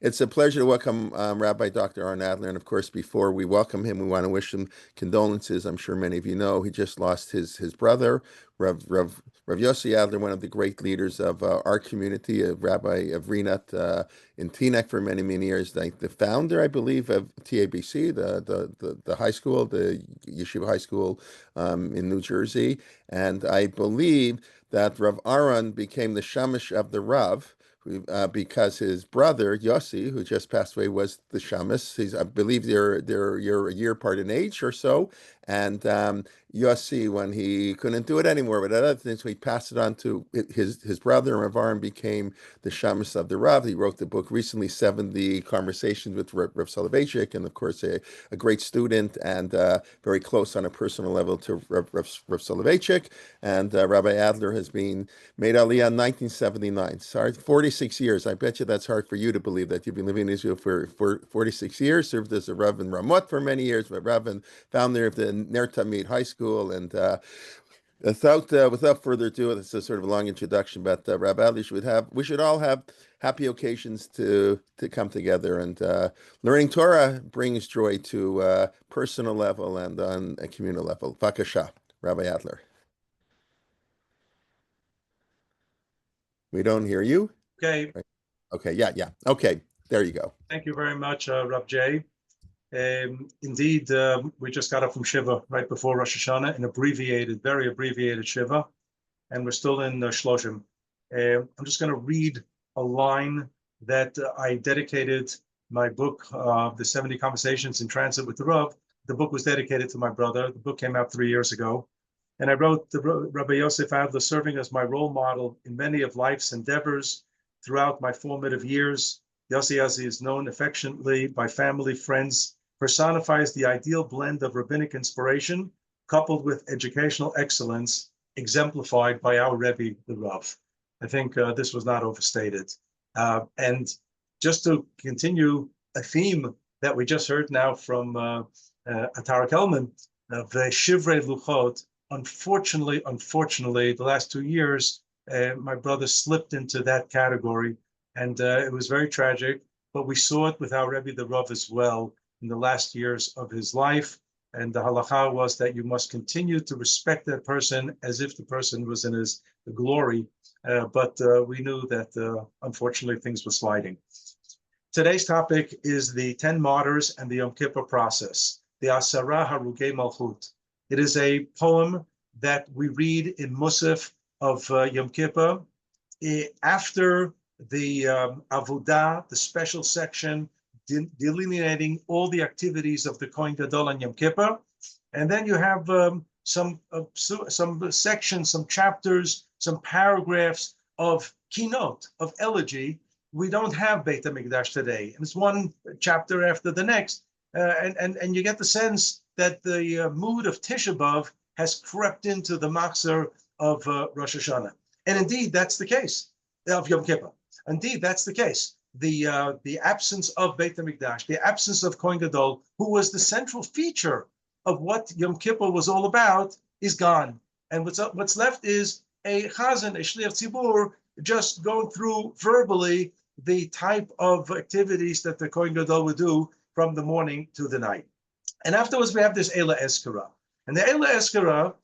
It's a pleasure to welcome Rabbi Dr. Aaron Adler. And of course, before we welcome him, we want to wish him condolences. I'm sure many of you know he just lost his brother, Rav Yossi Adler, one of the great leaders of our community, a rabbi of Rinat in Teaneck for many, many years, the founder, I believe, of TABC, the high school, the yeshiva high school in New Jersey. And I believe that Rav Aaron became the shamash of the Rav, because his brother Yossi, who just passed away, was the shamus. I believe you're a year apart in age or so, and Yossi, when he couldn't do it anymore, but other things, so he passed it on to his brother, and Rav Aaron became the shamus of the Rav. He wrote the book recently, 70 Conversations with Rav Soloveitchik, and of course a great student and very close on a personal level to Rav Soloveitchik. And Rabbi Adler has been made Aliyah in 1979. Sorry, 46 years. I bet you that's hard for you to believe that you've been living in Israel for 46 years, served as a Rav in Ramot for many years, but Rav and founder of the Ner Tamid High School. And without further ado, it's a sort of a long introduction, but Rabbi Adler, we should all have happy occasions to come together, and learning Torah brings joy to personal level and on a communal level. Vakasha, Rabbi Adler. We don't hear you. Okay. Right. Okay. Yeah. Okay. There you go. Thank you very much, Rab J. Indeed, we just got up from Shiva right before Rosh Hashanah, an very abbreviated Shiva, and we're still in Shloshim. I'm just going to read a line that I dedicated my book, The 70 Conversations in Transit with the Rav. The book was dedicated to my brother. The book came out 3 years ago. And I wrote Rabbi Yosef Adler serving as my role model in many of life's endeavors throughout my formative years. Yossi, as he is known affectionately by family, friends, personifies the ideal blend of rabbinic inspiration coupled with educational excellence, exemplified by our Rebbe, the Rav. I think this was not overstated. And just to continue a theme that we just heard now from Atar Kelman, of the Shivrei Luchot. Unfortunately, the last 2 years, my brother slipped into that category, and it was very tragic. But we saw it with our Rebbe, the Rav, as well in the last years of his life. And the halacha was that you must continue to respect that person as if the person was in his glory. But we knew that, unfortunately, things were sliding. Today's topic is the 10 Martyrs and the Yom Kippur process, the Asara Harugei Malchut. It is a poem that we read in Musaf of Yom Kippur after the Avodah, the special section delineating all the activities of the Kohen Gadol on Yom Kippur. And then you have some sections, some chapters, some paragraphs of keynote, of elegy. We don't have Beit HaMikdash today. And it's one chapter after the next. And you get the sense that the mood of Tisha B'Av has crept into the machzor of Rosh Hashanah. And indeed, that's the case of Yom Kippur. Indeed, that's the case. The absence of Beit HaMikdash, the absence of Kohen Gadol, who was the central feature of what Yom Kippur was all about, is gone. And what's left is a chazan, a shliach tzibur, just going through verbally the type of activities that the Kohen Gadol would do from the morning to the night. And afterwards, we have this Eila Eskara. And the Eila Eskara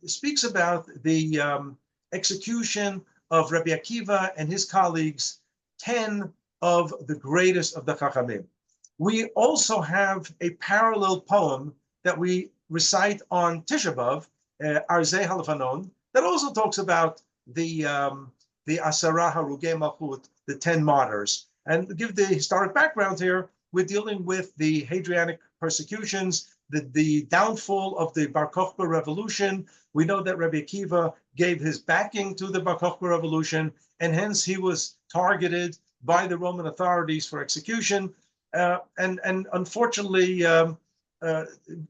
speaks about the execution of Rabbi Akiva and his colleagues, 10 of the greatest of the Chachamim. We also have a parallel poem that we recite on Tisha B'Av, Arzei Halevanon, that also talks about the Asara Harugei Malchut, the 10 martyrs. And to give the historic background here, we're dealing with the Hadrianic persecutions, the downfall of the Bar Kokhba revolution. We know that Rabbi Akiva gave his backing to the Bar Kokhba revolution, and hence he was targeted by the Roman authorities for execution. And unfortunately, it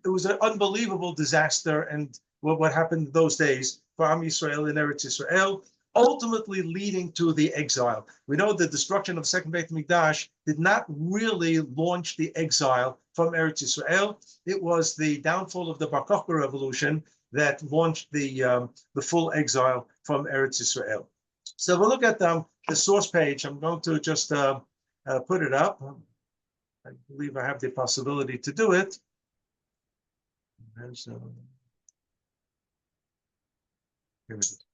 was an unbelievable disaster, and what happened those days for Am Yisrael in Eretz Yisrael, ultimately leading to the exile. We know the destruction of the second Beit HaMikdash did not really launch the exile from Eretz Yisrael. It was the downfall of the Bar Kokhba revolution that launched the full exile from Eretz Yisrael. So we'll look at the source page. I'm going to just put it up. I believe I have the possibility to do it. Here it is.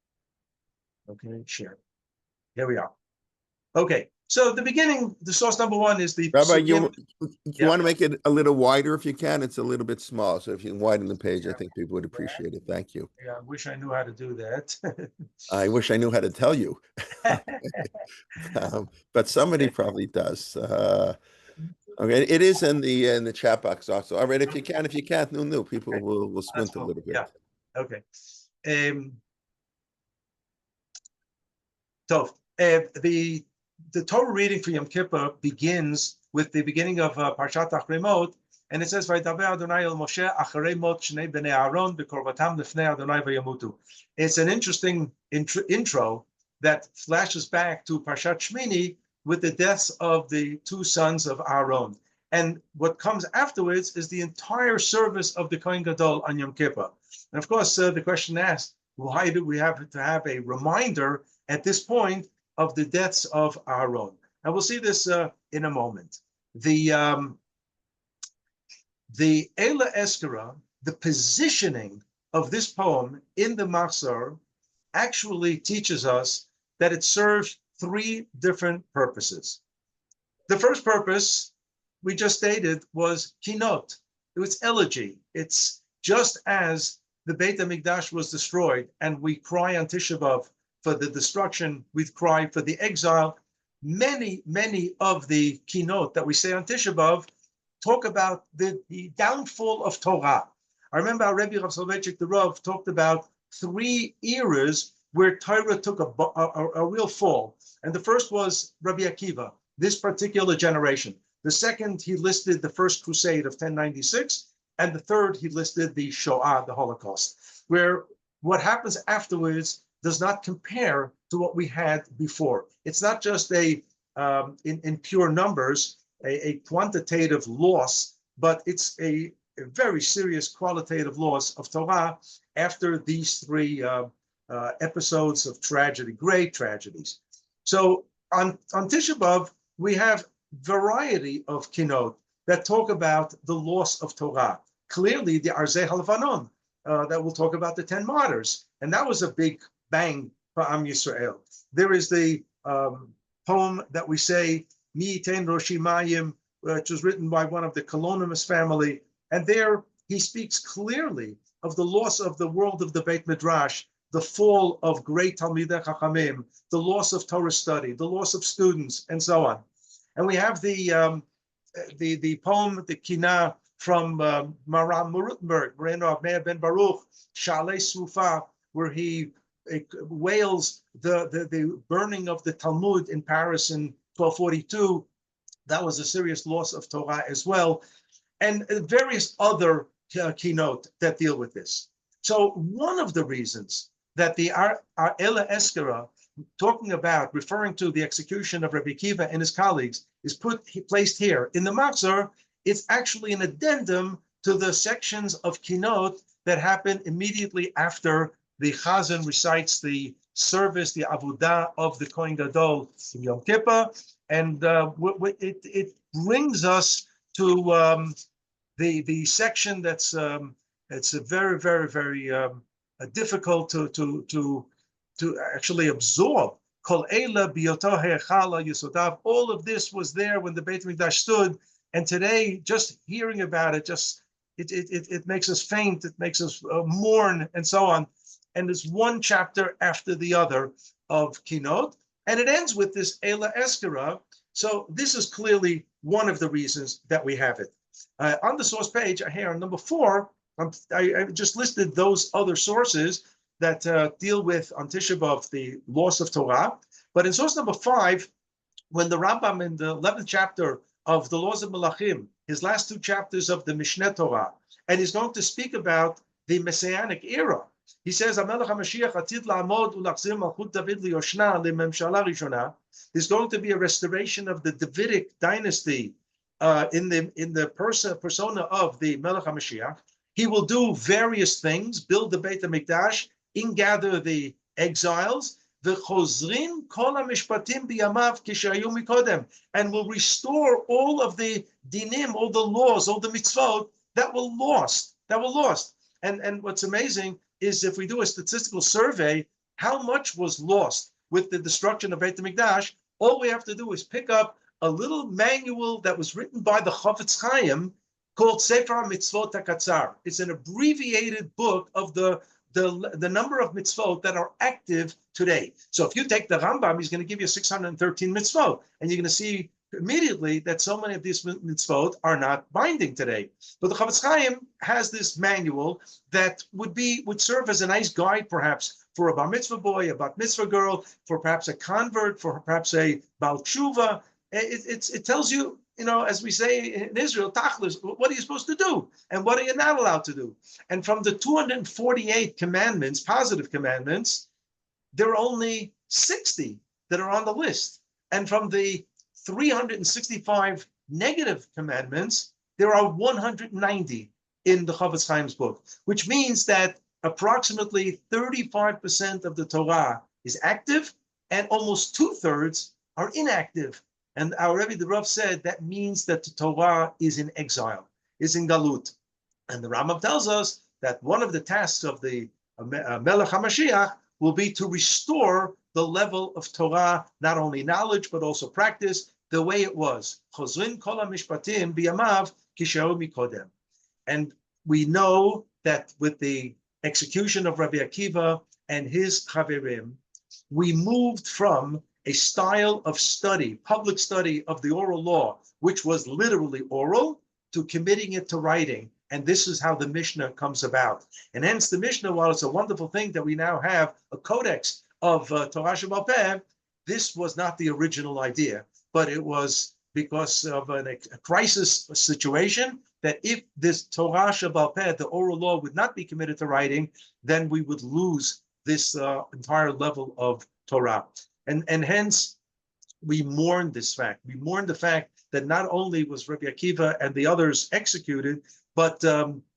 Okay, share. Here we are. Okay, so the beginning, the source number one is the Rabbi, Psukim. you want to make it a little wider if you can? It's a little bit small. So if you can widen the page, I think people would appreciate it. Thank you. Yeah, I wish I knew how to do that. I wish I knew how to tell you. But somebody probably does. Okay, it is in the chat box also. All right, if you can, if you can't, no, people will squint a little bit. Yeah. Okay. So the Torah reading for Yom Kippur begins with the beginning of Parshat Achremot, and it says, "Vaydaber Adonai el Moshe acharei mot shnei bnei Aaron b'korbatam lefnei Adonai vayamutu." It's an interesting intro that flashes back to Parshat Shmini with the deaths of the two sons of Aaron. And what comes afterwards is the entire service of the Kohen Gadol on Yom Kippur. And of course, the question asked, why do we have to have a reminder at this point of the deaths of Aaron? And we'll see this in a moment. The Eila Eskara, the positioning of this poem in the Machzor, actually teaches us that it serves three different purposes. The first purpose we just stated was kinot. It was elegy. It's just as the Beit HaMikdash was destroyed and we cry on Tisha B'Av for the destruction, we cry for the exile. Many of the kinot that we say on Tisha B'Av talk about the downfall of Torah. I remember our Rabbi Rav Soloveitchik, the Rav, talked about three eras where Torah took a real fall. And the first was Rabbi Akiva, this particular generation. The second, he listed the First Crusade of 1096. And the third, he listed the Shoah, the Holocaust, where what happens afterwards does not compare to what we had before. It's not just in pure numbers, a quantitative loss, but it's a very serious qualitative loss of Torah after these three episodes of tragedy, great tragedies. So on Tisha B'Av, we have variety of kinot that talk about the loss of Torah. Clearly, the Arzeh HaLevanon, that will talk about the 10 martyrs. And that was a big bang for Am Yisrael. There is the poem that we say, Mi Yitein Roshi Mayim, which was written by one of the Colonimus family. And there he speaks clearly of the loss of the world of the Beit Midrash, the fall of great Talmidei Chachamim, the loss of Torah study, the loss of students, and so on. And we have the poem, the Kinah from Maram Muruttenberg, Moreno Meir ben Baruch, Shalei Srufa, where he wails the burning of the Talmud in Paris in 1242. That was a serious loss of Torah as well, and various other kinot that deal with this. So one of the reasons that the Eila Eskara, talking about, referring to the execution of Rabbi Akiva and his colleagues, is placed here in the Machzor, it's actually an addendum to the sections of kinot that happen immediately after the Chazan recites the service, the avodah of the Kohen Gadol in Yom Kippur, and it brings us to the section that's it's very difficult to actually absorb. Kol Eila B'yoto He'echala Yisodav. All of this was there when the Beit HaMikdash stood, and today, just hearing about it, it makes us faint. It makes us mourn, and so on. And there's one chapter after the other of Kinot, and it ends with this Eila Eskara. So this is clearly one of the reasons that we have it. On the source page here on number 4, I just listed those other sources that deal with on Tisha B'Av the loss of Torah. But in source number 5, when the Rambam in the 11th chapter of the Laws of Melachim, his last 2 chapters of the Mishneh Torah, and he's going to speak about the Messianic era. He says, "HaMelech HaMashiach atid la'amod u'lachzir malchut David liyoshna le'memshala rishona." There's going to be a restoration of the Davidic dynasty in the persona of the Melech HaMashiach. He will do various things, build the Beit HaMikdash, ingather the exiles, V'chozrin kol hamishpatim biyamav kishayu mikodem, and will restore all of the dinim, all the laws, all the mitzvot that were lost, And what's amazing is if we do a statistical survey, how much was lost with the destruction of Beit HaMikdash. All we have to do is pick up a little manual that was written by the Chofetz Chaim called Sefer HaMitzvot HaKatzar. It's an abbreviated book of the number of mitzvot that are active today. So if you take the Rambam, he's going to give you 613 mitzvot, and you're going to see immediately that so many of these mitzvot are not binding today. But the Chofetz Chaim has this manual that would serve as a nice guide, perhaps, for a bar mitzvah boy, a bat mitzvah girl, for perhaps a convert, for perhaps a Baal Tshuva. It tells you, as we say in Israel, tachlis, what are you supposed to do? And what are you not allowed to do? And from the 248 commandments, positive commandments, there are only 60 that are on the list. And from the 365 negative commandments, there are 190 in the Chofetz Chaim's book, which means that approximately 35% of the Torah is active and almost 2/3 are inactive. And our Rebbe the Rav said that means that the Torah is in exile, is in galut. And the Rambam tells us that one of the tasks of the Melech HaMashiach will be to restore the level of Torah, not only knowledge, but also practice, the way it was. Chozrin kol hamishpatim biyamav kishayu mikodem. And we know that with the execution of Rabbi Akiva and his chaverim, we moved from a style of study, public study of the oral law, which was literally oral, to committing it to writing. And this is how the Mishnah comes about. And hence the Mishnah, while it's a wonderful thing that we now have a codex of Torah Sheba'al Peh, this was not the original idea, but it was because of a crisis situation that if this Torah Sheba'al Peh, the oral law, would not be committed to writing, then we would lose this entire level of Torah. And hence, we mourn this fact. We mourn the fact that not only was Rabbi Akiva and the others executed, but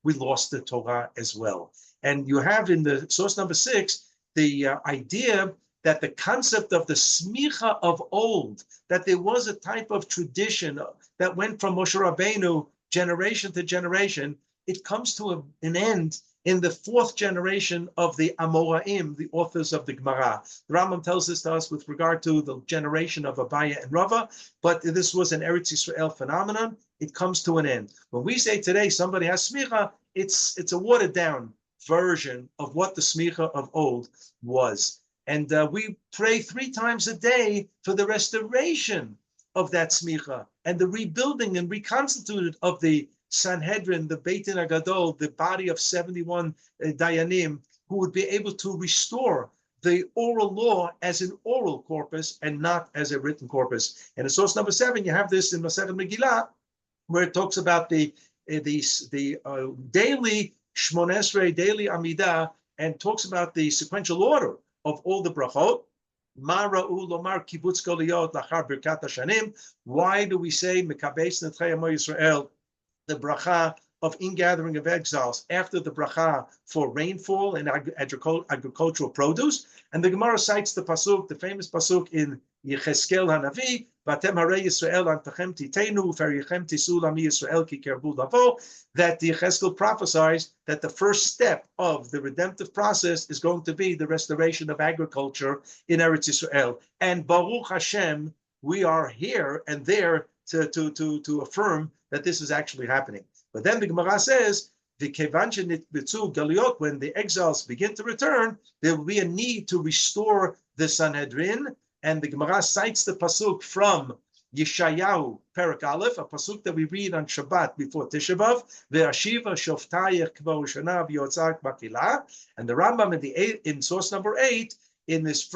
we lost the Torah as well. And you have in the source number 6, the idea that the concept of the smicha of old, that there was a type of tradition that went from Moshe Rabbeinu generation to generation, it comes to an end in the 4th generation of the Amoraim, the authors of the Gemara. The Rambam tells this to us with regard to the generation of Abaya and Rava, but this was an Eretz Yisrael phenomenon. It comes to an end. When we say today somebody has smicha, it's a watered down version of what the smicha of old was. And we pray 3 times a day for the restoration of that smicha and the rebuilding and reconstituted of the Sanhedrin, the Beit Din HaGadol, the body of 71 Dayanim, who would be able to restore the oral law as an oral corpus and not as a written corpus. And in source number 7, you have this in Masechet Megillah, where it talks about the daily Shmon Esrei, daily Amidah, and talks about the sequential order of all the brachot. Why do we say Mekabeis Netzchei Amo Yisrael, the bracha of ingathering of exiles after the bracha for rainfall and agricultural produce? And the Gemara cites the pasuk, the famous pasuk in Yecheskel Hanavi, Vatem Harei Yisrael Antachem Titenu Ferichem Tisul Ami Yisrael Ki Kerbu Lavo, that Yecheskel prophesies that the first step of the redemptive process is going to be the restoration of agriculture in Eretz Yisrael. And Baruch Hashem, we are here and there to affirm that this is actually happening. But then the Gemara says, when the exiles begin to return, there will be a need to restore the Sanhedrin. And the Gemara cites the pasuk from Yeshayahu, Perak Aleph, a pasuk that we read on Shabbat before Tisha B'Av, Ve'ashiva shoftayech k'vo u'shana v'yotzak b'kilah. And the Rambam in source number 8, in this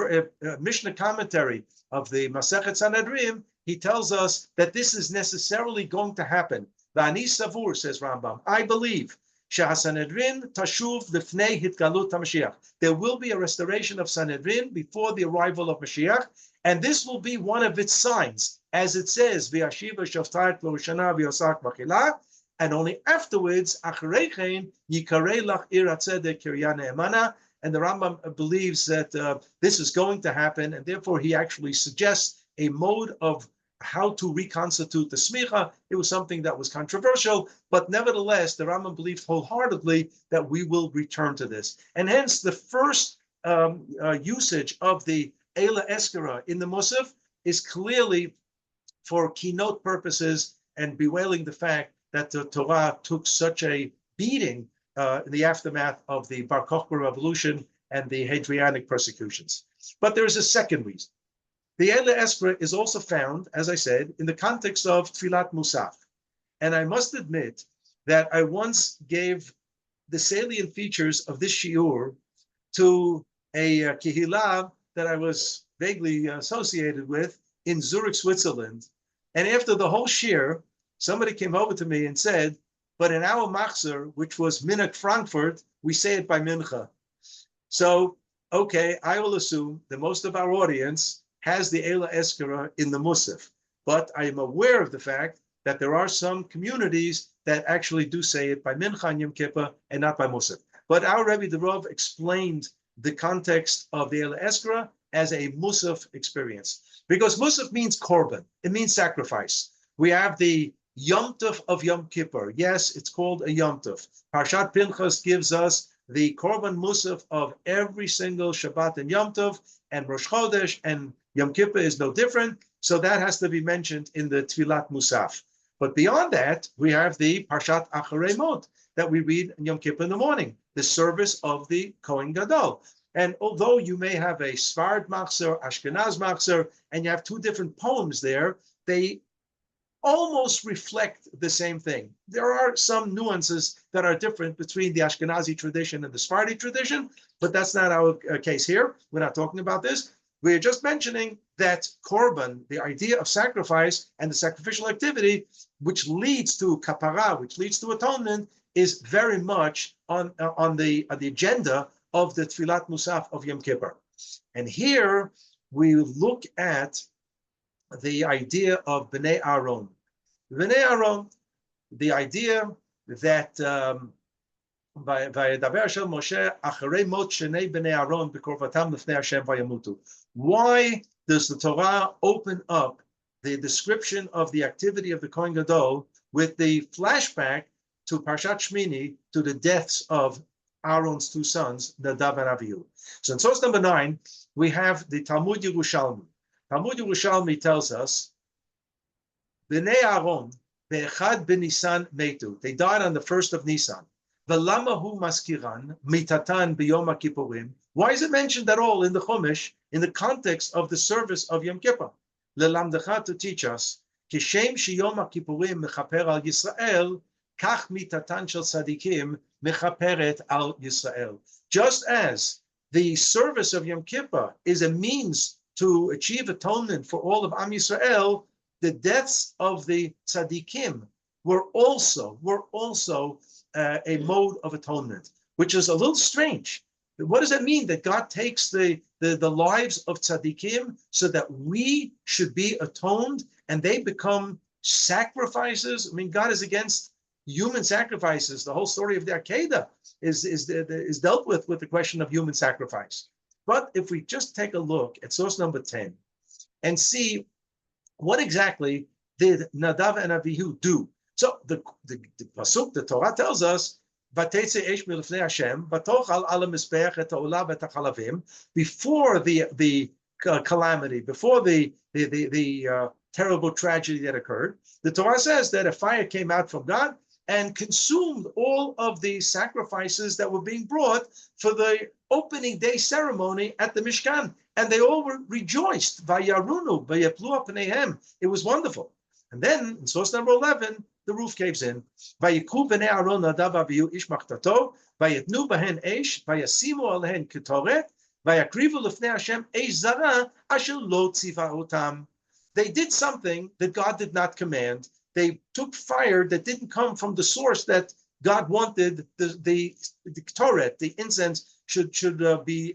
Mishnah commentary of the Masechet Sanhedrin, he tells us that this is necessarily going to happen. V'ani savur, says Rambam, I believe, she'hasanhedrin tashuv lifnei hitgalut HaMashiach. There will be a restoration of Sanhedrin before the arrival of Mashiach, and this will be one of its signs, as it says, v'yashiva shoftayet lo shana v'yosak b'chilah, and only afterwards, acharei chen yikarei lach ir hatzedek kiryah ne'emana, and the Rambam believes that this is going to happen, and therefore he actually suggests a mode of how to reconstitute the smicha. It was something that was controversial, but nevertheless, the Rambam believes wholeheartedly that we will return to this. And hence, the first usage of the Eila Eskara in the Musaf is clearly for keynote purposes and bewailing the fact that the Torah took such a beating in the aftermath of the Bar Kokhba revolution and the Hadrianic persecutions. But there's a second reason. The Eila Eskara is also found, as I said, in the context of Tfilat Musaf. And I must admit that I once gave the salient features of this shiur to a kehillah that I was vaguely associated with in Zurich, Switzerland. And after the whole shiur, somebody came over to me and said, but in our machzor, which was Minhag Frankfurt, we say it by mincha. So, okay, I will assume that most of our audience has the Eila Eskara in the Musaf. But I am aware of the fact that there are some communities that actually do say it by mincha and Yom Kippur and not by Musaf. But our Rebbe the Rav explained the context of the Eila Eskara as a Musaf experience. Because Musaf means korban, it means sacrifice. We have the Yom Tov of Yom Kippur. Yes, it's called a Yom Tov. Parshat Pinchas gives us the korban Musaf of every single Shabbat and Yom Tov, and Rosh Chodesh and Yom Kippur is no different. So that has to be mentioned in the Tfilat Musaf. But beyond that, we have the Parshat Acharei Mot that we read in Yom Kippur in the morning, the service of the Kohen Gadol. And although you may have a Sfard Machzor, Ashkenaz Machzor, and you have two different poems there, they almost reflect the same thing. There are some nuances that are different between the Ashkenazi tradition and the Sephardi tradition, but that's not our case here. We're not talking about this. We're just mentioning that korban, the idea of sacrifice and the sacrificial activity, which leads to kapara, which leads to atonement, is very much on the agenda of the Tfilat Musaf of Yom Kippur. And here we look at the idea of Bnei Aaron. Bnei Aaron, the idea that Vayedaber Shel Moshe acharei mot shnei Bnei Aaron b'korvatam lifnei Hashem vayamutu. Why does the Torah open up the description of the activity of the Kohen Gadol with the flashback to Parshat Shmini, to the deaths of Aaron's two sons, Nadav and Avihu? So in source number 9, we have the Talmud Yerushalmi. Talmud Yerushalmi tells us, Bnei Aaron, be'echad b'Nisan metu. They died on the 1st of Nisan. V'lama hu maskiran, mitatan b'yom HaKippurim. Why is it mentioned at all in the Chumash, in the context of the service of Yom Kippur? Lelamdecha, to teach us, kishem sheyom HaKippurim mechaper al Yisrael, kach mitatan shel tzadikim mechaperet al Yisrael. Just as the service of Yom Kippur is a means to achieve atonement for all of Am Yisrael, the deaths of the tzaddikim were also a mode of atonement, which is a little strange. What does that mean? That God takes the lives of tzaddikim so that we should be atoned and they become sacrifices? I mean, God is against human sacrifices. The whole story of the Akedah is dealt with the question of human sacrifice. But if we just take a look at source number 10 and see what exactly did Nadav and Avihu do? So the pasuk, the Torah tells us, "Vatetze esh milifnei Hashem, vatochal ala mizbeach et ha'olah v'et ha'chalavim." Before the calamity, before the terrible tragedy that occurred, the Torah says that a fire came out from God and consumed all of the sacrifices that were being brought for the opening day ceremony at the Mishkan. And they all were rejoiced. Vayarunu, vayaplu pneihem. It was wonderful. And then in source number 11, the roof caves in. Vayikru bnei Aaron Nadav Avihu ish machtato, vayetnu bahen eish, vayasimu alehen ketoret, vayakrivu lefnei Hashem eish zara asher lo tziva otam. They did something that God did not command. They took fire that didn't come from the source that God wanted the ketoret, the incense, should be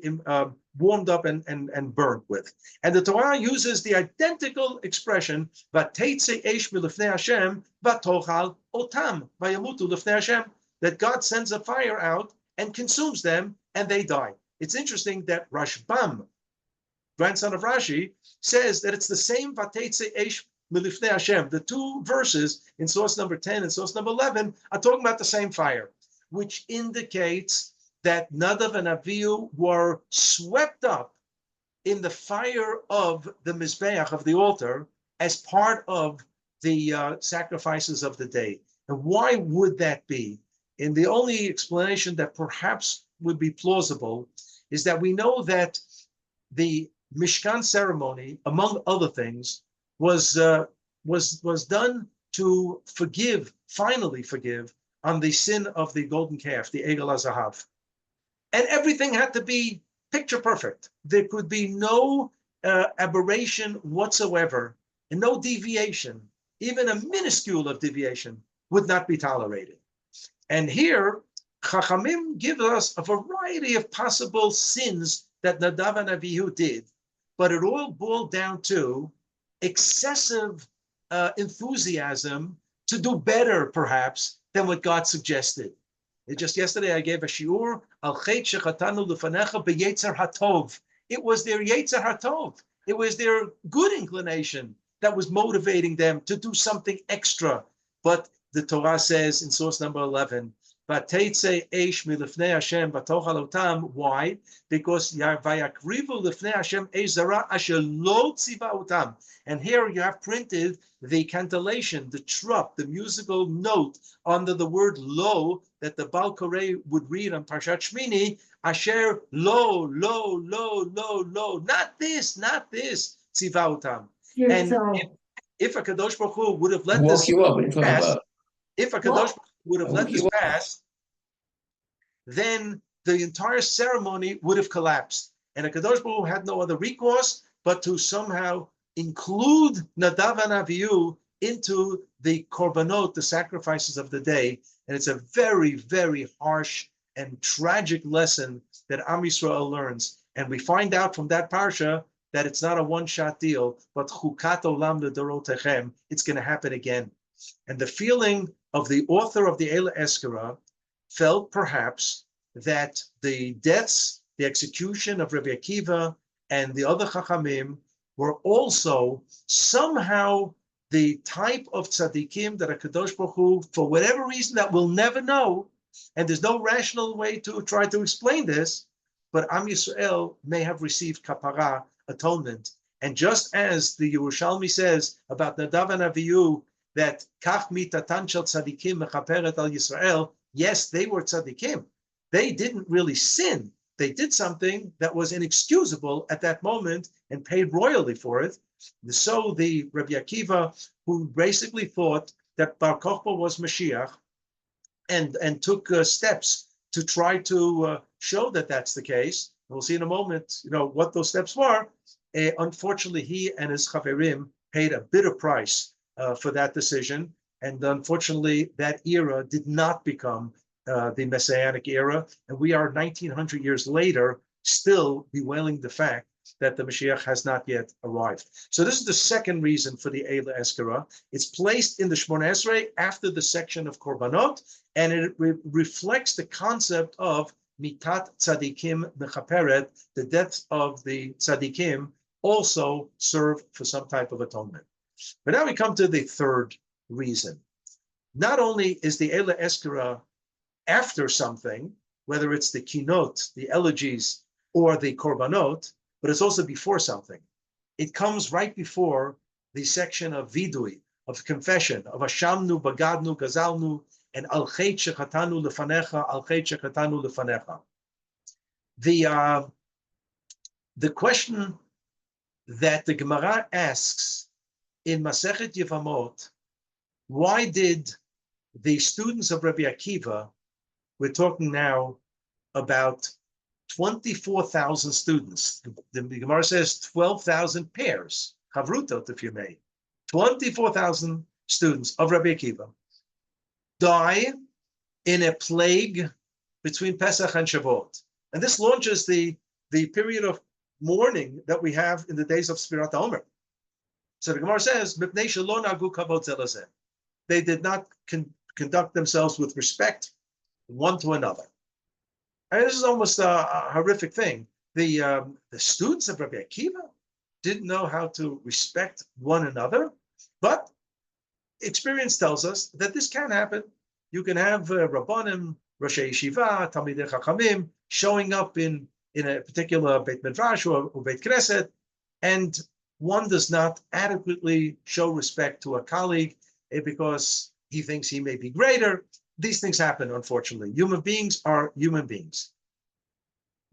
warmed up and burnt with. And the Torah uses the identical expression, "Vateitze eish milifnei Hashem, vatochal otam, vayamutu lifnei Hashem," that God sends a fire out and consumes them, and they die. it's interesting that Rashbam, grandson of Rashi, says that it's the same Vateitze Eish Milifnei Hashem. The two verses in source number 10 and source number 11 are talking about the same fire, which indicates that Nadav and Avihu were swept up in the fire of the Mizbeach, of the altar, as part of the sacrifices of the day. And why would that be? And the only explanation that perhaps would be plausible is that we know that the Mishkan ceremony, among other things, was done to forgive, finally forgive, on the sin of the golden calf, the Egel HaZahav. And everything had to be picture perfect. There could be no aberration whatsoever, and no deviation. Even a minuscule of deviation would not be tolerated. And here, Chachamim give us a variety of possible sins that Nadav and Avihu did, but it all boiled down to excessive enthusiasm to do better, perhaps, than what God suggested. Just yesterday, I gave a shiur, al chet shechatanu lefanecha beyetzer hatov. It was their yetzer hatov. It was their good inclination that was motivating them to do something extra. But the Torah says in source number 11, Vateitze eish milifnei Hashem vatochal otam. Why? Because vayakrivu lifnei Hashem eish zara asher lo tziva otam. And here you have printed the cantillation, the trup, the musical note under the word lo that the Baal Koreh would read on Parshat Shmini, asher lo, lo, lo, lo, lo. Not this, tziva otam. And if a Kadosh Baruch Hu would have let this pass, if a Kadosh Baruch Hu would have let this pass, then the entire ceremony would have collapsed. And a Kadosh Baruch Hu had no other recourse but to somehow include Nadav and Avihu into the korbanot, the sacrifices of the day. And it's a very, very harsh and tragic lesson that Am Yisrael learns. And we find out from that parsha that it's not a one-shot deal, but chukat olam l'dorotechem, it's going to happen again. And the feeling of the author of the Eila Eskara felt perhaps that the deaths, the execution of Rabbi Akiva and the other Chachamim were also somehow the type of tzaddikim that a Kadosh Baruch Hu, for whatever reason that we'll never know, and there's no rational way to try to explain this, but Am Yisrael may have received kapara, atonement. And just as the Yerushalmi says about Nadav and Avihu, that kach mitatan shel tzaddikim mechaperet al Yisrael, yes, they were tzaddikim. They didn't really sin. They did something that was inexcusable at that moment and paid royally for it. So the Rabbi Akiva, who basically thought that Bar Kokhba was Mashiach, and took steps to try to show that that's the case. We'll see in a moment, what those steps were. Unfortunately, he and his chaverim paid a bitter price for that decision. And unfortunately, that era did not become the Messianic era. And we are 1900 years later, still bewailing the fact that the Mashiach has not yet arrived. So this is the second reason for the Eila Eskara. It's placed in the Shmona Esrei after the section of Korbanot, and it reflects the concept of Mitat Tzadikim Mechaperet, the deaths of the Tzadikim also serve for some type of atonement. But now we come to the third reason. Not only is the Eila Eskara after something, whether it's the Kinot, the elegies, or the Korbanot, but it's also before something. It comes right before the section of Vidui, of confession, of Ashamnu, Bagadnu, Gazalnu, and Al Chet Shechatanu Lefanecha, Al Chet Shechatanu Lefanecha. The question that the Gemara asks in Masechet Yevamot, why did the students of Rabbi Akiva, we're talking now about 24,000 students. The Gemara says 12,000 pairs, chavrutot, if you may. 24,000 students of Rabbi Akiva die in a plague between Pesach and Shavuot. And this launches the period of mourning that we have in the days of Spirat HaOmer. So the Gemara says, Mipnei shelo nagu kavod ze lezeh. They did not conduct themselves with respect one to another. I mean, this is almost a horrific thing. The students of Rabbi Akiva didn't know how to respect one another, but experience tells us that this can happen. You can have Rabbanim, Rosh Yeshiva, Talmidei Chachamim showing up in a particular Beit Midrash or Beit Knesset, and one does not adequately show respect to a colleague because he thinks he may be greater. These things happen, unfortunately. Human beings are human beings.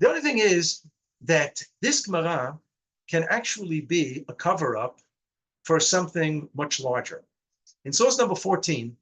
The only thing is that this Gemara can actually be a cover-up for something much larger. In source number 14,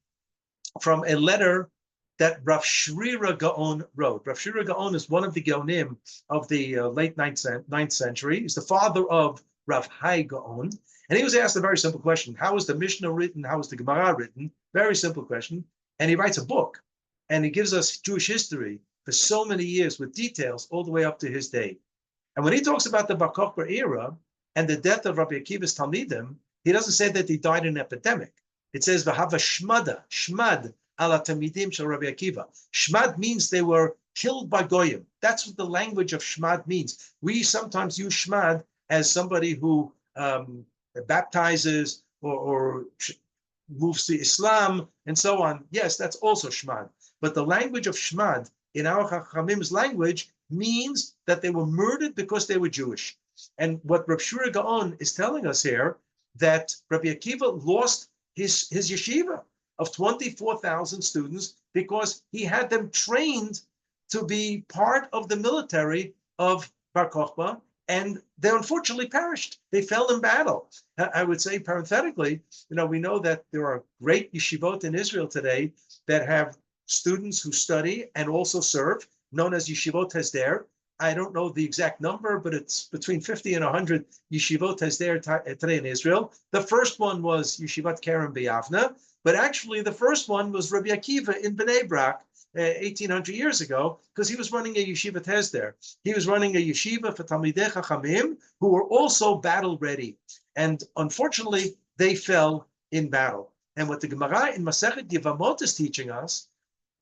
from a letter that Rav Shrira Gaon wrote. Rav Shrira Gaon is one of the Gaonim of the late 9th century. He's the father of Rav Hai Gaon. And he was asked a very simple question. How is the Mishnah written? How is the Gemara written? Very simple question. And he writes a book. And he gives us Jewish history for so many years with details all the way up to his day. And when he talks about the Bar Kokhba era and the death of Rabbi Akiva's Talmidim, he doesn't say that he died in an epidemic. It says, V'hava shmada, shmad ala Talmidim shel Rabbi Akiva. Shmad means they were killed by Goyim. That's what the language of shmad means. We sometimes use shmad as somebody who baptizes or moves to Islam and so on. Yes, that's also shmad. But the language of shmad in our Chachamim's language means that they were murdered because they were Jewish. And what Rav Shrira Gaon is telling us here, that Rabbi Akiva lost his yeshiva of 24,000 students because he had them trained to be part of the military of Bar Kokhba, and they unfortunately perished. They fell in battle. I would say parenthetically, we know that there are great yeshivot in Israel today that have students who study and also serve, known as Yeshivot Hesder. I don't know the exact number, but it's between 50 and 100 Yeshivot Hesder today in Israel. The first one was Yeshivat Kerem B'Yavna, but actually the first one was Rabbi Akiva in Bnei Brak 1,800 years ago, because he was running a Yeshivat Hesder. He was running a yeshiva for Talmidei Chachamim, who were also battle ready. And unfortunately, they fell in battle. And what the Gemara in Masechet Yevamot is teaching us,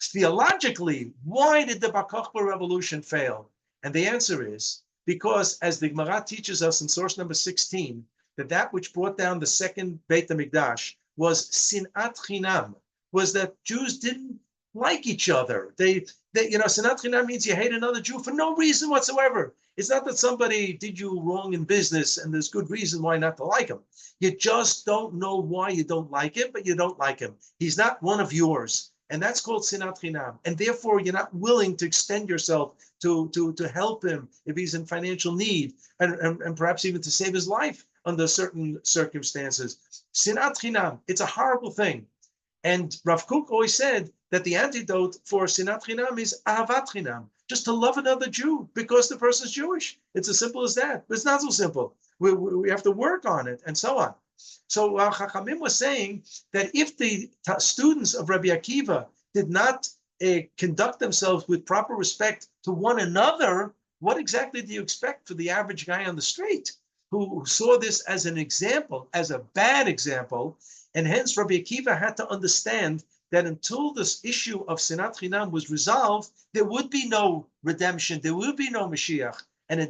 theologically, why did the Bar Kokhba revolution fail? And the answer is because, as the Gemara teaches us in source number 16, that which brought down the second Beit HaMikdash was sinat chinam, was that Jews didn't like each other. Sinat chinam means you hate another Jew for no reason whatsoever. It's not that somebody did you wrong in business and there's good reason why not to like him. You just don't know why you don't like him, but you don't like him. He's not one of yours. And that's called sinat chinam. And therefore, you're not willing to extend yourself to help him if he's in financial need, and perhaps even to save his life under certain circumstances. Sinat chinam, it's a horrible thing. And Rav Kook always said that the antidote for sinat chinam is ahavat chinam, just to love another Jew because the person's Jewish. It's as simple as that. But it's not so simple. We have to work on it and so on. So Chachamim was saying that if the students of Rabbi Akiva did not conduct themselves with proper respect to one another, what exactly do you expect for the average guy on the street who saw this as an example, as a bad example? And hence Rabbi Akiva had to understand that until this issue of Sinat Chinam was resolved, there would be no redemption, there would be no Mashiach. And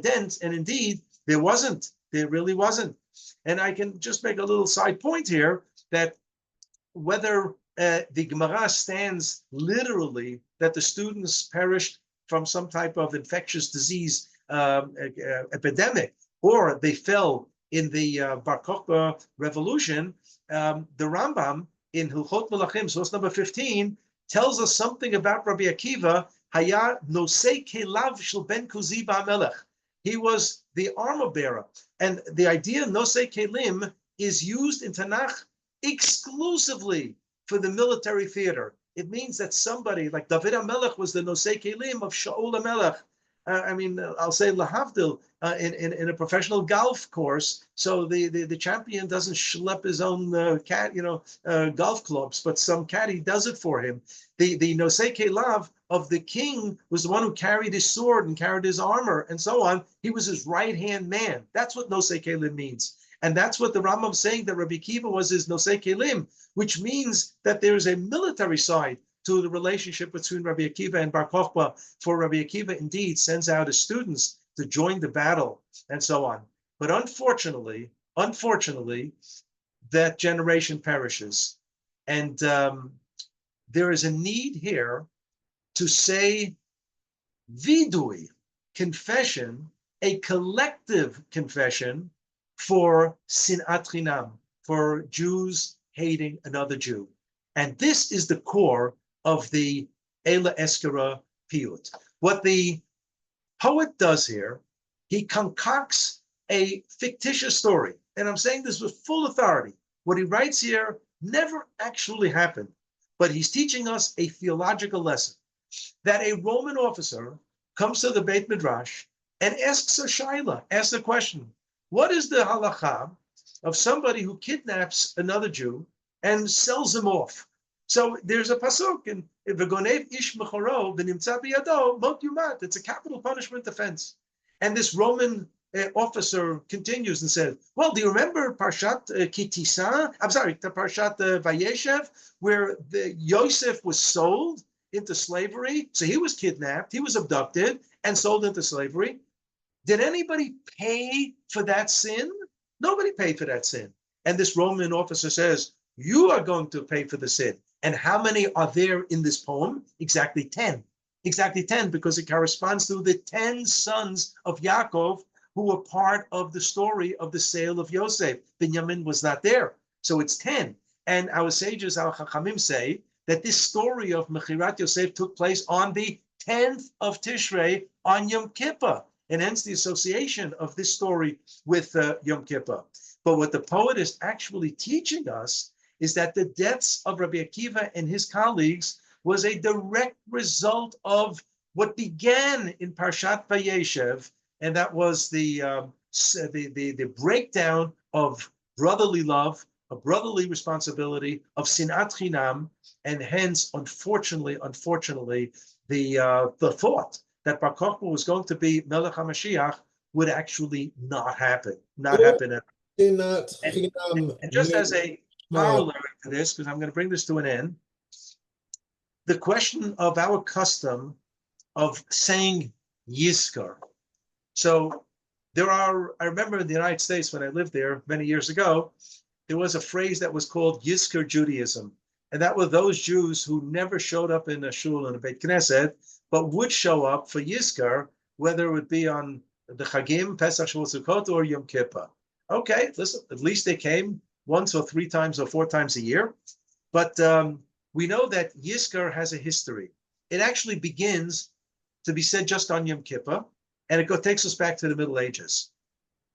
indeed, there wasn't. There really wasn't. And I can just make a little side point here that whether the Gemara stands literally that the students perished from some type of infectious disease epidemic, or they fell in the Bar Kokhba revolution, the Rambam in Hilchot Melachim, source number 15, tells us something about Rabbi Akiva. Haya nosei kelav shel ben Kuzi ba'melech. He was the armor bearer. And the idea nosei kelim is used in Tanakh exclusively for the military theater. It means that somebody like David HaMelech was the nosei kelim of Shaul HaMelech. I'll say lahavdil in a professional golf course. So the champion doesn't schlep his own golf clubs, but some caddy does it for him. The nosei kelav of the king was the one who carried his sword and carried his armor and so on. He was his right-hand man. That's what nosei kelim means. And that's what the Rambam is saying, that Rabbi Akiva was his nosei kelim, which means that there's a military side to the relationship between Rabbi Akiva and Bar Kokhba, for Rabbi Akiva indeed sends out his students to join the battle and so on. But unfortunately, that generation perishes. And there is a need here to say vidui, confession, a collective confession for sinat chinam, for Jews hating another Jew. And this is the core of the Eila Eskara Piyut. What the poet does here, he concocts a fictitious story. And I'm saying this with full authority. What he writes here never actually happened, but he's teaching us a theological lesson, that a Roman officer comes to the Beit Midrash and asks a shaila, asks a question. What is the halacha of somebody who kidnaps another Jew and sells him off? So there's a pasuk in V'gonev ish mechoro v'nimtza biyado mot yumat. It's a capital punishment offense. And this Roman officer continues and says, well, do you remember Parshat Kitisa? I'm sorry, the Parshat Vayeshev, where the Yosef was sold into slavery? So he was kidnapped, he was abducted and sold into slavery. Did anybody pay for that sin? Nobody paid for that sin. And this Roman officer says, you are going to pay for the sin. And how many are there in this poem? Exactly 10. Exactly 10, because it corresponds to the 10 sons of Yaakov who were part of the story of the sale of Yosef. Binyamin was not there. So it's 10. And our sages, our Chachamim, say that this story of Mechirat Yosef took place on the 10th of Tishrei on Yom Kippur. And hence the association of this story with Yom Kippur. But what the poet is actually teaching us is that the deaths of Rabbi Akiva and his colleagues was a direct result of what began in Parshat Vayeshev, and that was the breakdown of brotherly love, of brotherly responsibility, of sinat chinam, and hence, unfortunately, the thought that Bar Kokhba was going to be Melech HaMashiach would actually not happen. And just as a corollary to this, because I'm going to bring this to an end, the question of our custom of saying Yizkar. So I remember in the United States when I lived there many years ago, there was a phrase that was called Yizkar Judaism. And that were those Jews who never showed up in a shul and a Beit Knesset, but would show up for Yizkar, whether it would be on the Chagim, Pesach, Shavuot, Sukkot, or Yom Kippur. Okay, listen, at least they came once or 3 times or 4 times a year. But we know that Yizkar has a history. It actually begins to be said just on Yom Kippur, and it takes us back to the Middle Ages.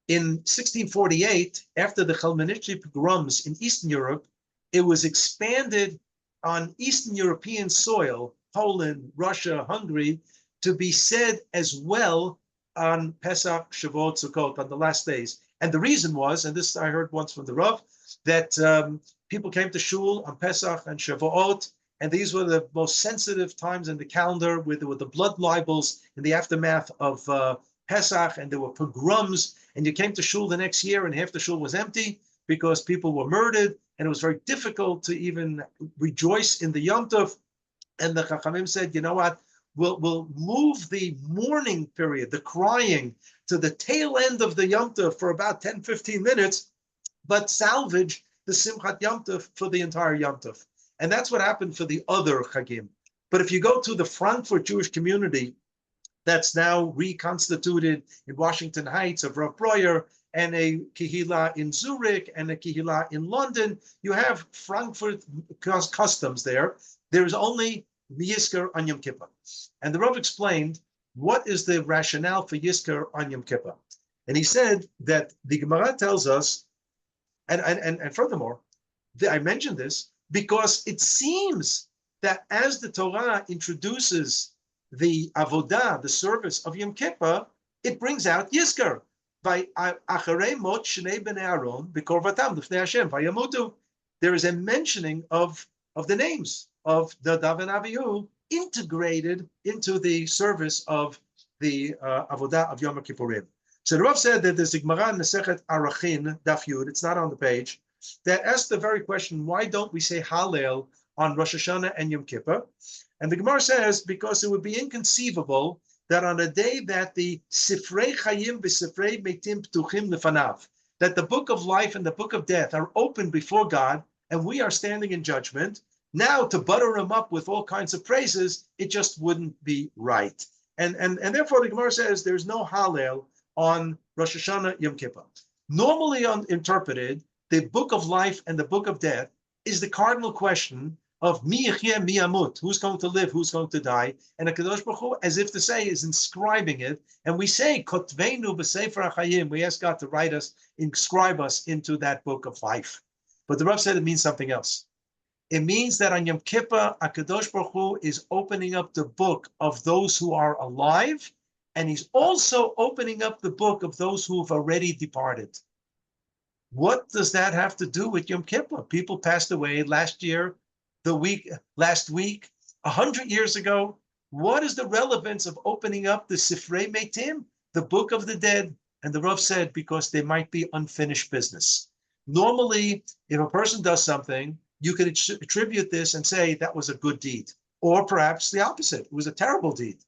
In 1648, after the Chalmanichi pogroms in Eastern Europe, it was expanded on Eastern European soil, Poland, Russia, Hungary, to be said as well on Pesach, Shavuot, Sukkot, on the last days. And the reason was, and this I heard once from the Rav, that people came to shul on Pesach and Shavuot, and these were the most sensitive times in the calendar, where there were the blood libels in the aftermath of Pesach, and there were pogroms, and you came to shul the next year, and half the shul was empty because people were murdered, and it was very difficult to even rejoice in the Yom Tov. And the Chachamim said, you know what, we'll move the mourning period, the crying, to the tail end of the Yom Tov for about 10, 15 minutes, but salvage the Simchat Yom Tov for the entire Yom Tov. And that's what happened for the other Chagim. But if you go to the Frankfurt Jewish community, that's now reconstituted in Washington Heights of Rav Breuer, and a kehillah in Zurich, and a kehillah in London, you have Frankfurt customs there. There's only Yizkar on Yom Kippur. And the Rav explained what is the rationale for Yizkar on Yom Kippur. And he said that the Gemara tells us, and furthermore, I mentioned this because it seems that as the Torah introduces the avodah, the service of Yom Kippur, it brings out Yizkar. By acharei mot shnei bnei Aaron b'korvatam l'fnei Hashem vayamutu. There is a mentioning of the names of Nadav and Avihu integrated into the service of the avodah of Yom Kippurim. So the Rav said that there's a Gemara in Masechet Arachin Daf Yud, it's not on the page, that asked the very question, why don't we say Hallel on Rosh Hashanah and Yom Kippur. And the Gemara says, because it would be inconceivable that on a day that the Sifrei Chayim v'Sifrei Meitim Ptuchim Lefanav, that the book of life and the book of death are open before God, and we are standing in judgment, now to butter him up with all kinds of praises, it just wouldn't be right. And therefore the Gemara says there's no Hallel on Rosh Hashanah Yom Kippur. Normally interpreted, the book of life and the book of death is the cardinal question of mi yichyeh, mi yamut, who's going to live, who's going to die, and HaKadosh Baruch Hu, as if to say, is inscribing it, and we say, Kotvenu b'sefer HaChayim, we ask God to write us, inscribe us into that book of life. But the Rav said it means something else. It means that on Yom Kippur, HaKadosh Baruch Hu is opening up the book of those who are alive, and he's also opening up the book of those who have already departed. What does that have to do with Yom Kippur? People passed away last week, 100 years ago. What is the relevance of opening up the Sifrei Meitim, the book of the dead? And the Rav said, because they might be unfinished business. Normally, if a person does something, you could attribute this and say that was a good deed, or perhaps the opposite, it was a terrible deed.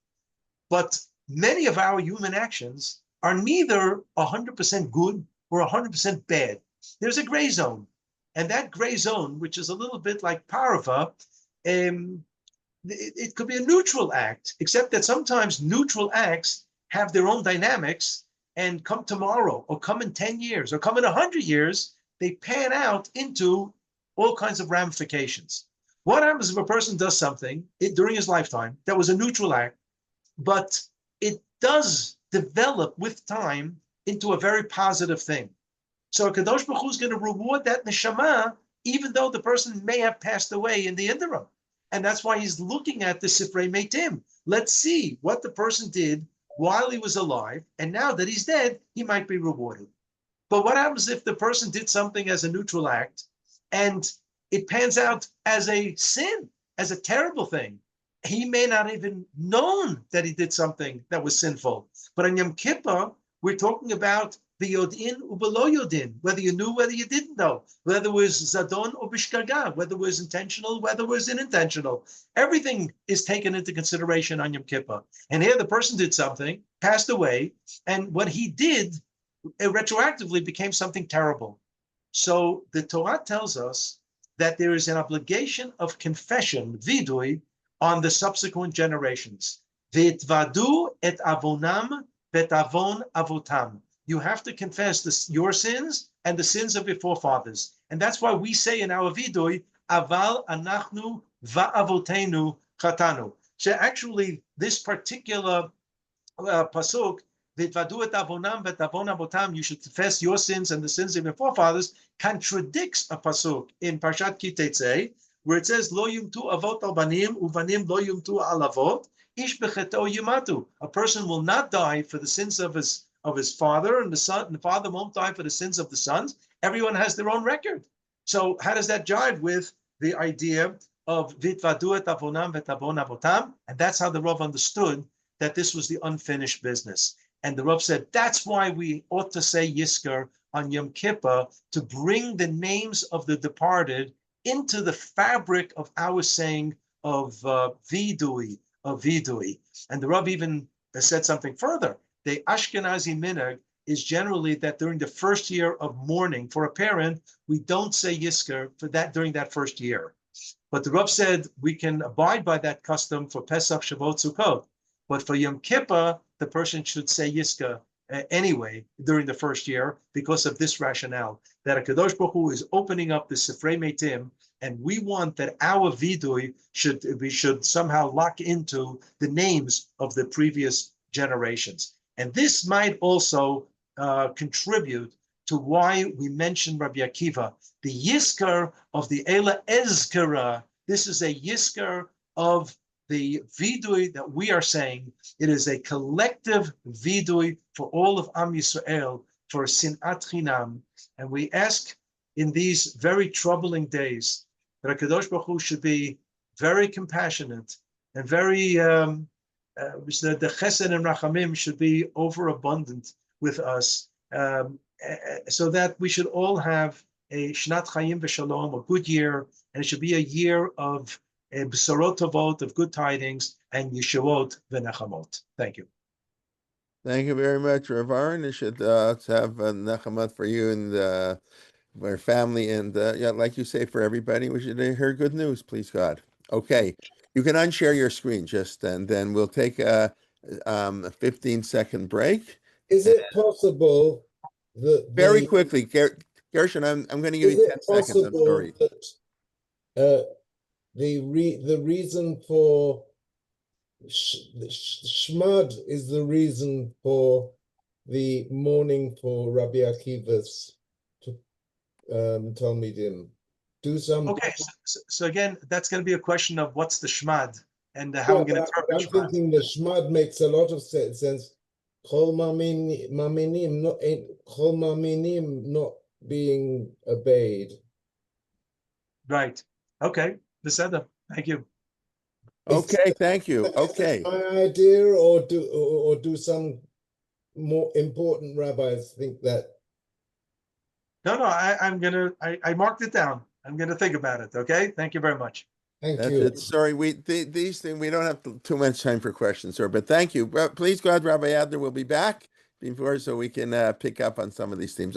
But many of our human actions are neither 100% good or 100% bad. There's a gray zone. And that gray zone, which is a little bit like parva, it could be a neutral act, except that sometimes neutral acts have their own dynamics, and come tomorrow, or come in 10 years, or come in 100 years, they pan out into all kinds of ramifications. What happens if a person does something during his lifetime that was a neutral act, but it does develop with time into a very positive thing? So Kadosh Baruch Hu is going to reward that neshama, even though the person may have passed away in the interim. And that's why he's looking at the Sifrei Meitim. Let's see what the person did while he was alive, and now that he's dead, he might be rewarded. But what happens if the person did something as a neutral act, and it pans out as a sin, as a terrible thing? He may not even known that he did something that was sinful. But on Yom Kippur, we're talking about b'yodin u'belo yodin, whether you knew, whether you didn't know, whether it was zadon or bishkaga, whether it was intentional, whether it was unintentional. Everything is taken into consideration on Yom Kippur. And here the person did something, passed away, and what he did retroactively became something terrible. So the Torah tells us that there is an obligation of confession, vidui, on the subsequent generations. V'etvadu et avonam betavon avotam. You have to confess your sins and the sins of your forefathers. And that's why we say in our vidui, aval anachnu va'avotenu chatanu. So actually, this particular pasuk, v'etvadu et avonam betavon avotam, you should confess your sins and the sins of your forefathers, contradicts a pasuk in Parshat Ki Tetzei, where it says, Lo yumtu avot al banim, uvanim lo yumtu al avot, ish becheto yumatu. A person will not die for the sins of his father, and the father won't die for the sins of the sons. Everyone has their own record. So how does that jive with the idea of vitvadu et avonam vetavon avotam? And that's how the Rav understood that this was the unfinished business. And the Rav said, that's why we ought to say Yizkar on Yom Kippur, to bring the names of the departed into the fabric of our saying of vidui, And the Rav even said something further. The Ashkenazi minhag is generally that during the first year of mourning for a parent, we don't say Yizkar for that during that first year. But the Rav said we can abide by that custom for Pesach, Shavuot, Sukkot. But for Yom Kippur, the person should say Yizkar anyway during the first year, because of this rationale, that HaKadosh Baruch Hu is opening up the Sifrei Meitim, and we want that our vidui should somehow lock into the names of the previous generations. And this might also contribute to why we mentioned Rabbi Akiva, the Yizkar of the Ela Ezkara. This is a Yizkar of the vidui that we are saying. It is a collective vidui for all of Am Yisrael, for Sinat Chinam. And we ask in these very troubling days that HaKadosh Baruch Hu should be very compassionate and very, the chesed and rachamim should be overabundant with us, so that we should all have a Shnat Chaim v'Shalom, a good year, and it should be a year of B'sorot Tovot, of good tidings, and Yeshuot v'Nechamot. Thank you. Thank you very much, Rav Aaron. I should have Nechamat for you and our family, and yeah, like you say, for everybody, we should hear good news, please God. Okay, you can unshare your screen just and then we'll take a 15-second break. Is it possible that Very quickly, Gershon, I'm going to give you 10 seconds. I'm sorry. That the reason for Shmad is the reason for the mourning for Rabbi Akiva's Talmidim? Do some. Okay, so again, that's going to be a question of what's the Shmad and how we're going to interpret I'm thinking the Shmad makes a lot of sense. Chol maminim not being obeyed. Right. Okay. Beseda. Thank you. Okay, thank you. Okay. My idea, or do some more important rabbis think that? No, I marked it down. I'm gonna think about it. Okay. Thank you very much. Thank That's you. it. Sorry, these things we don't have too much time for questions, sir. But thank you. Please, God, Rabbi Adler will be back before so we can pick up on some of these themes.